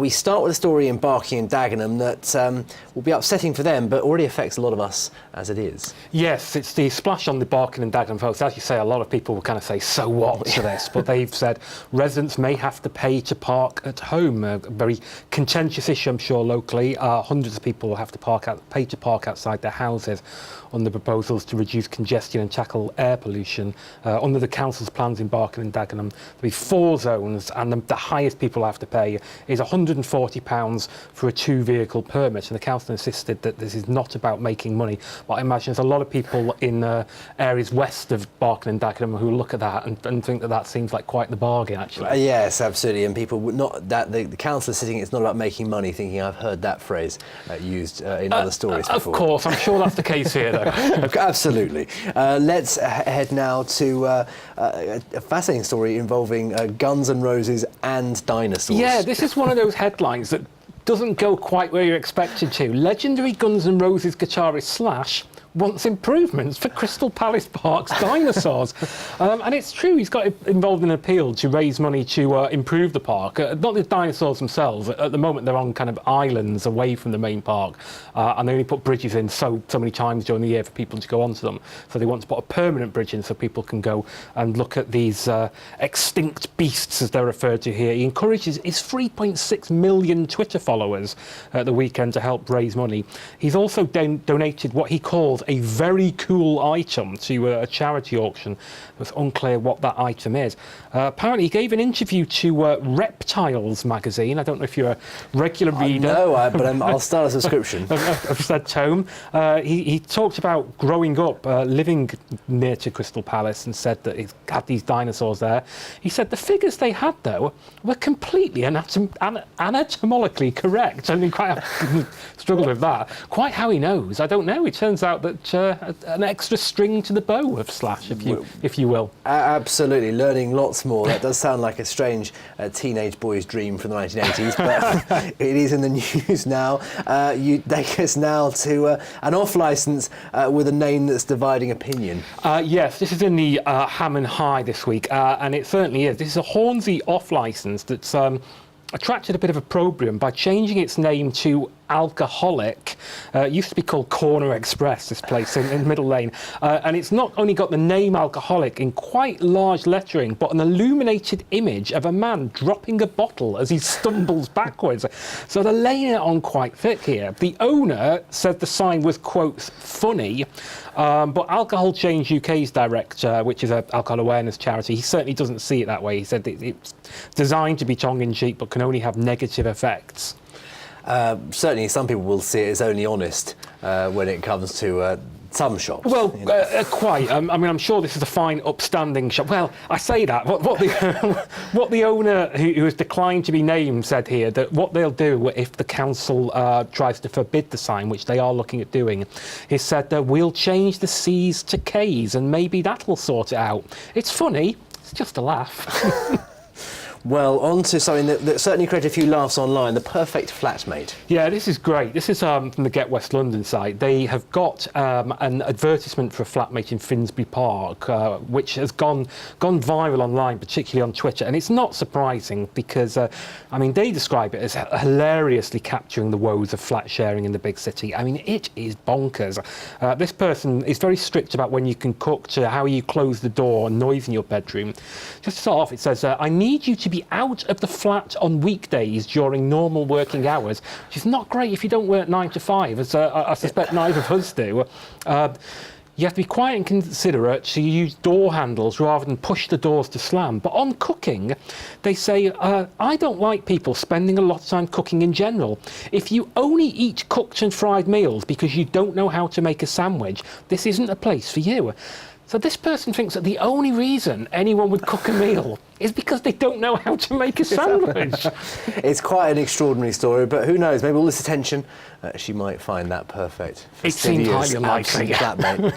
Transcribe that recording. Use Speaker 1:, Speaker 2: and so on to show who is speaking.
Speaker 1: We start with a story in Barking and Dagenham that will be upsetting for them, but already affects a lot of us as it is.
Speaker 2: Yes, it's the splash on the Barking and Dagenham folks. As you say, a lot of people will kind of say, so what to this? But they've said residents may have to pay to park at home. A very contentious issue, I'm sure, locally. Hundreds of people will have to pay to park outside their houses under proposals to reduce congestion and tackle air pollution. Under the council's plans in Barking and Dagenham, there'll be 4 zones, and the highest people have to pay is £140 for a 2-vehicle permit. And the council insisted that this is not about making money. But I imagine there's a lot of people in areas west of Barking and Dagenham who look at that and think that that seems like quite the bargain, actually.
Speaker 1: Yes, absolutely. And people would not, that the council is sitting, it's not about making money, thinking I've heard that phrase used in other stories before.
Speaker 2: Of course, I'm sure that's the case here, though.
Speaker 1: Absolutely. Let's head now to a fascinating story involving Guns N' Roses and dinosaurs.
Speaker 2: Yeah, this is one of those headlines that doesn't go quite where you're expected to. Legendary Guns N' Roses guitarist Slash wants improvements for Crystal Palace Park's dinosaurs. And it's true, he's got involved in an appeal to raise money to improve the park. Not the dinosaurs themselves. At the moment, they're on kind of islands away from the main park. And they only put bridges in so many times during the year for people to go onto them. So they want to put a permanent bridge in so people can go and look at these extinct beasts, as they're referred to here. He encourages his 3.6 million Twitter followers at the weekend to help raise money. He's also donated what he calls a very cool item to a charity auction. It's unclear what that item is. Apparently he gave an interview to Reptiles magazine. I don't know if you're a regular reader.
Speaker 1: No, but I'll start a subscription.
Speaker 2: Of said tome. He talked about growing up, living near to Crystal Palace, and said that he had these dinosaurs there. He said the figures they had, though, were completely anatomically correct. I mean, quite struggled with that. Quite how he knows, I don't know. It turns out that an extra string to the bow of Slash, if you will.
Speaker 1: Absolutely, learning lots more. That does sound like a strange teenage boy's dream from the 1980s, but it is in the news now. You take us now to an off-licence with a name that's dividing opinion.
Speaker 2: Yes, this is in the Ham and High this week, and it certainly is. This is a Hornsey off-licence that's attracted a bit of opprobrium by changing its name to Alcoholic. It used to be called Corner Express, this place in Middle Lane. And it's not only got the name Alcoholic in quite large lettering, but an illuminated image of a man dropping a bottle as he stumbles backwards. So they're laying it on quite thick here. The owner said the sign was, quote, funny, but Alcohol Change UK's director, which is an alcohol awareness charity, he certainly doesn't see it that way. He said it's designed to be tongue-in-cheek, but can only have negative effects.
Speaker 1: Certainly some people will see it as only honest when it comes to some shops.
Speaker 2: Well,
Speaker 1: you know.
Speaker 2: quite. I mean, I'm sure this is a fine, upstanding shop. Well, I say that. What the owner, who has declined to be named, said here, that what they'll do if the council tries to forbid the sign, which they are looking at doing, is said that we'll change the C's to K's and maybe that'll sort it out. It's funny. It's just a laugh.
Speaker 1: Well, on to something that certainly created a few laughs online, the perfect flatmate.
Speaker 2: Yeah, this is great. This is from the Get West London site. They have got an advertisement for a flatmate in Finsbury Park, which has gone viral online, particularly on Twitter. And it's not surprising because, I mean, they describe it as hilariously capturing the woes of flat sharing in the big city. I mean, it is bonkers. This person is very strict about when you can cook to how you close the door and noise in your bedroom. Just to start off, it says, I need you to be out of the flat on weekdays during normal working hours, which is not great if you don't work 9 to 5, as I suspect neither of us do. You have to be quiet and considerate, so you use door handles rather than push the doors to slam. But on cooking, they say, I don't like people spending a lot of time cooking in general. If you only eat cooked and fried meals because you don't know how to make a sandwich, this isn't a place for you. So this person thinks that the only reason anyone would cook a meal is because they don't know how to make a sandwich.
Speaker 1: It's quite an extraordinary story, but who knows, maybe all this attention, she might find that perfect.
Speaker 2: It seems highly unlikely.
Speaker 1: Flatmate.